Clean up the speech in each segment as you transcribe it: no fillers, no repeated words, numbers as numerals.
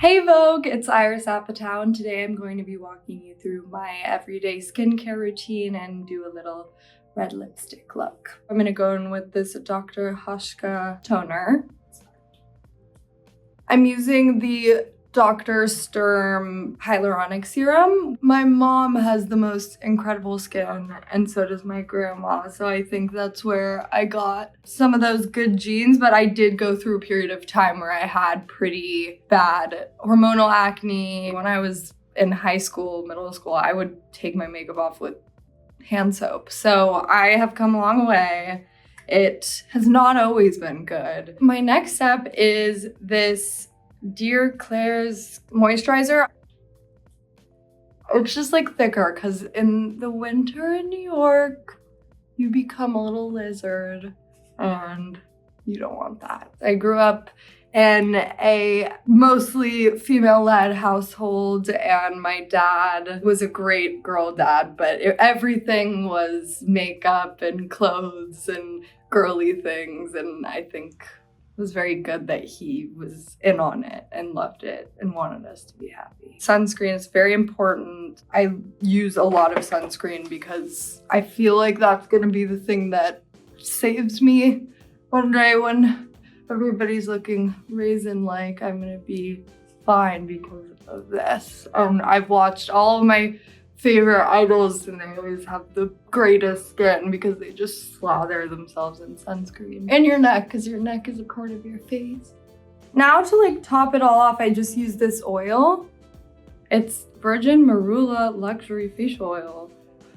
Hey Vogue, it's Iris Apatow, and today I'm going to be walking you through my everyday skincare routine and do a little red lipstick look. I'm gonna go in with this Dr. Hoshka toner. I'm using the Dr. Sturm hyaluronic serum. My mom has the most incredible skin, and so does my grandma. So I think that's where I got some of those good genes, but I did go through a period of time where I had pretty bad hormonal acne. When I was in high school, middle school, I would take my makeup off with hand soap. So I have come a long way. It has not always been good. My next step is this Dear Claire's moisturizer. It's just like thicker because in the winter in New York, you become a little lizard and you don't want that. I grew up in a mostly female-led household and my dad was a great girl dad, but everything was makeup and clothes and girly things, and I think it was very good that he was in on it and loved it and wanted us to be happy. Sunscreen is very important. I use a lot of sunscreen because I feel like that's gonna be the thing that saves me one day when everybody's looking raisin-like. I'm gonna be fine because of this. I've watched all of my favorite idols and they always have the greatest skin because they just slather themselves in sunscreen. And your neck, because your neck is a part of your face. Now to like top it all off, I just use this oil. It's Virgin Marula Luxury Facial Oil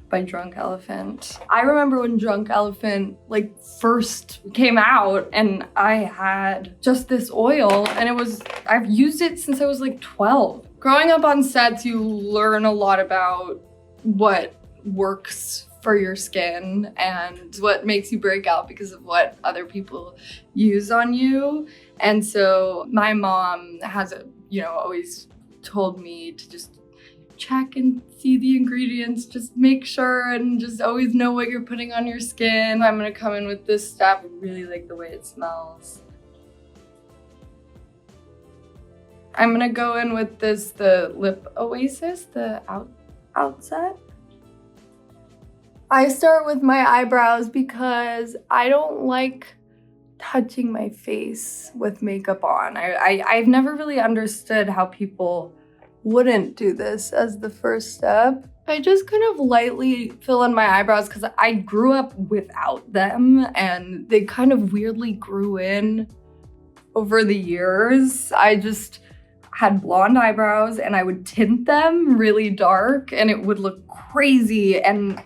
by Drunk Elephant. I remember when Drunk Elephant like first came out and I had just this oil and I've used it since I was like 12. Growing up on sets, you learn a lot about what works for your skin and what makes you break out because of what other people use on you. And so my mom has, always told me to just check and see the ingredients, just make sure and just always know what you're putting on your skin. I'm gonna come in with this stuff. I really like the way it smells. I'm gonna go in with the Lip Oasis, the Outset. I start with my eyebrows because I don't like touching my face with makeup on. I've never really understood how people wouldn't do this as the first step. I just kind of lightly fill in my eyebrows because I grew up without them and they kind of weirdly grew in over the years. I just had blonde eyebrows and I would tint them really dark and it would look crazy and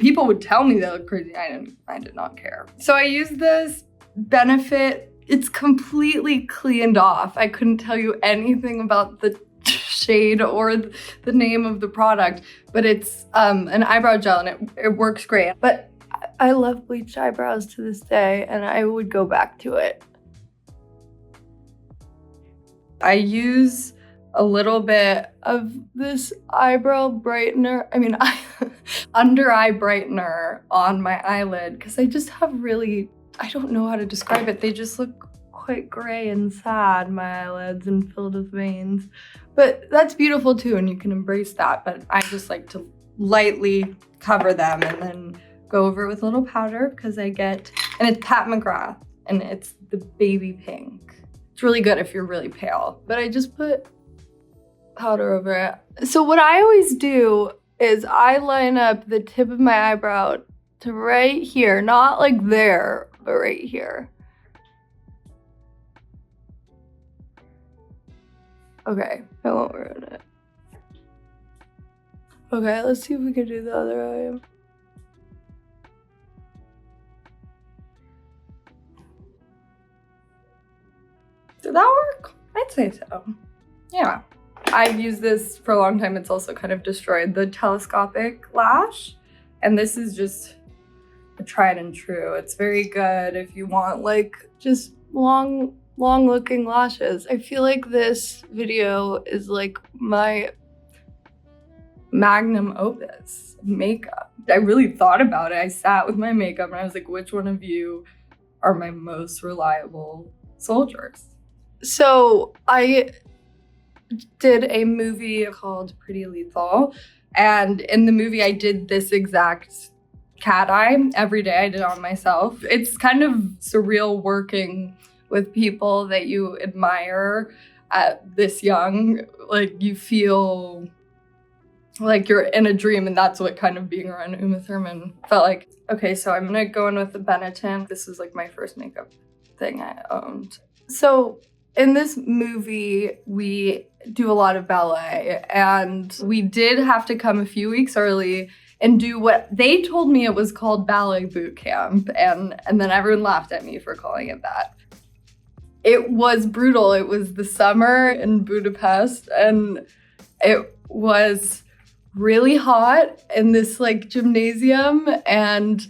people would tell me they look crazy. I did not care. So I used this Benefit. It's completely cleaned off. I couldn't tell you anything about the shade or the name of the product, but it's an eyebrow gel and it works great. But I love bleached eyebrows to this day and I would go back to it. I use a little bit of this eyebrow brightener, under eye brightener on my eyelid because I just have I don't know how to describe it. They just look quite gray and sad, my eyelids, and filled with veins. But that's beautiful too, and you can embrace that. But I just like to lightly cover them and then go over it with a little powder because and it's Pat McGrath, and it's the baby pink. It's really good if you're really pale, but I just put powder over it. So what I always do is I line up the tip of my eyebrow to right here, not like there, but right here. Okay, I won't ruin it. Okay, let's see if we can do the other eye. Did that work? I'd say so. Yeah. I've used this for a long time. It's also kind of destroyed the telescopic lash. And this is just a tried and true. It's very good if you want like just long looking lashes. I feel like this video is like my magnum opus makeup. I really thought about it. I sat with my makeup and I was like, which one of you are my most reliable soldiers? So I did a movie called Pretty Lethal. And in the movie, I did this exact cat eye every day. I did it on myself. It's kind of surreal working with people that you admire at this young. Like, you feel like you're in a dream, and that's what kind of being around Uma Thurman felt like. Okay, so I'm gonna go in with the Benetton. This is like my first makeup thing I owned. So in this movie, we do a lot of ballet, and we did have to come a few weeks early and do what they told me it was called ballet boot camp, and then everyone laughed at me for calling it that. It was brutal. It was the summer in Budapest, and it was really hot in this like gymnasium, and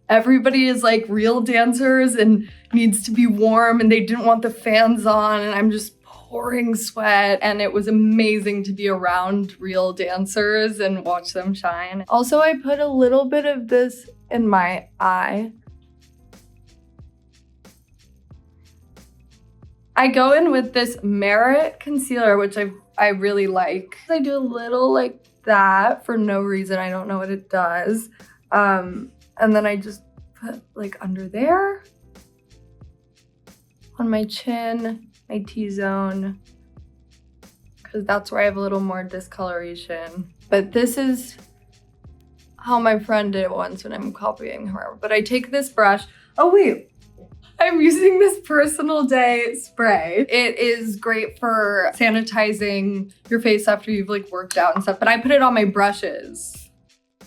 everybody is like real dancers and needs to be warm, and they didn't want the fans on, and I'm just pouring sweat, and it was amazing to be around real dancers and watch them shine. Also, I put a little bit of this in my eye. I go in with this Merit concealer, which I really like. I do a little like that for no reason. I don't know what it does. And then I just put like under there, on my chin, my T-zone, because that's where I have a little more discoloration. But this is how my friend did it once when I'm copying her. But I take this brush. Oh wait, I'm using this Personal Day spray. It is great for sanitizing your face after you've like worked out and stuff, but I put it on my brushes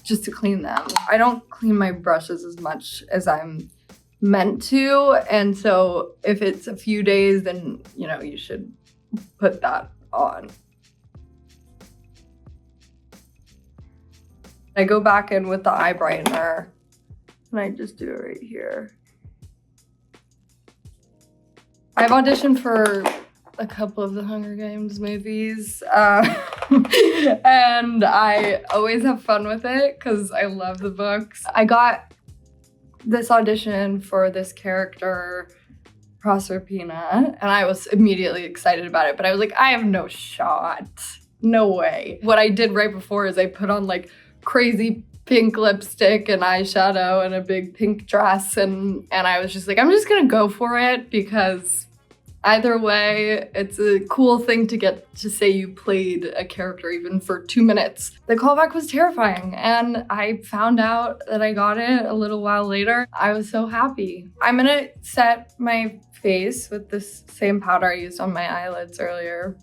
just to clean them. I don't clean my brushes as much as I'm meant to, and so if it's a few days, then you know you should put that on. I go back in with the eye brightener, and I just do it right here. I've auditioned for a couple of the Hunger Games movies, and I always have fun with it because I love the books. I got this audition for this character, Proserpina, and I was immediately excited about it, but I was like, I have no shot. No way. What I did right before is I put on like crazy pink lipstick and eyeshadow and a big pink dress, and I was just like, I'm just gonna go for it because either way, it's a cool thing to get to say you played a character even for 2 minutes. The callback was terrifying, and I found out that I got it a little while later. I was so happy. I'm gonna set my face with this same powder I used on my eyelids earlier.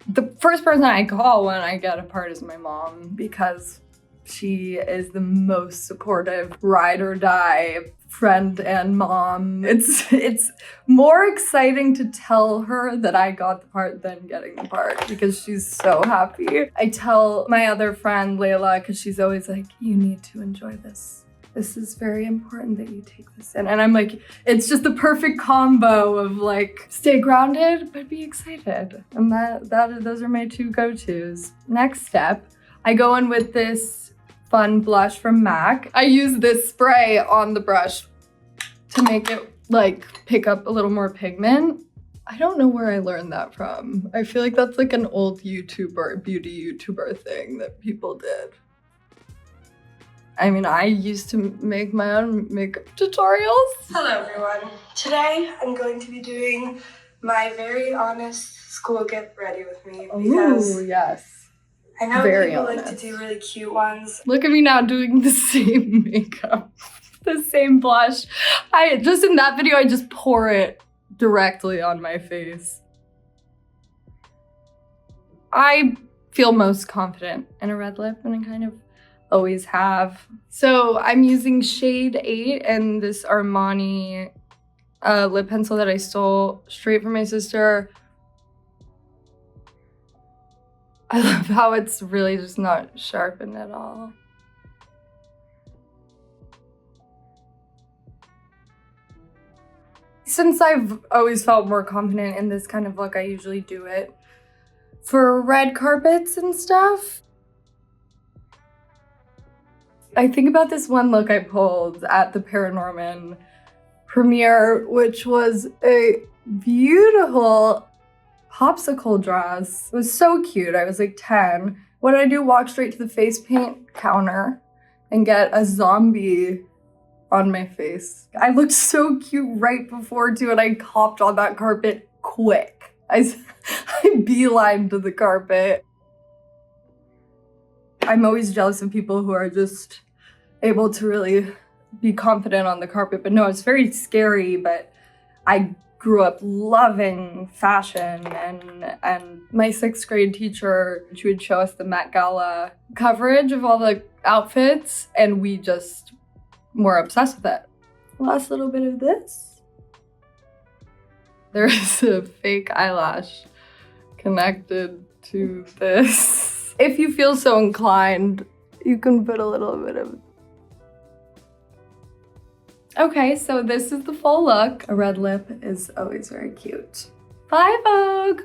The first person I call when I get a part is my mom, because she is the most supportive ride or die friend and mom. It's more exciting to tell her that I got the part than getting the part because she's so happy. I tell my other friend Layla, because she's always like, you need to enjoy this. This is very important that you take this in. And I'm like, it's just the perfect combo of like, stay grounded, but be excited. And those are my two go-tos. Next step, I go in with this fun blush from MAC. I use this spray on the brush to make it like pick up a little more pigment. I don't know where I learned that from. I feel like that's like an old YouTuber, beauty YouTuber thing that people did. I mean, I used to make my own makeup tutorials. Hello everyone. Today I'm going to be doing my very honest school get ready with me because ooh, yes. I know very people honest. like to do really cute ones. Look at me now doing the same makeup, the same blush. Just in that video, I just pour it directly on my face. I feel most confident in a red lip, and I kind of always have. So I'm using shade 8 and this Armani lip pencil that I stole straight from my sister. I love how it's really just not sharpened at all. Since I've always felt more confident in this kind of look, I usually do it for red carpets and stuff. I think about this one look I pulled at the Paranorman premiere, which was a beautiful popsicle dress. It was so cute. I was like 10. What did I do? Walk straight to the face paint counter and get a zombie on my face. I looked so cute right before too, and I hopped on that carpet quick. I beelined to the carpet. I'm always jealous of people who are just able to really be confident on the carpet, but no, it's very scary, but I grew up loving fashion, and my 6th grade teacher, she would show us the Met Gala coverage of all the outfits, and we just were obsessed with it. Last little bit of this. There is a fake eyelash connected to this. If you feel so inclined, you can put a little bit of. Okay, so this is the full look. A red lip is always very cute. Bye, Vogue!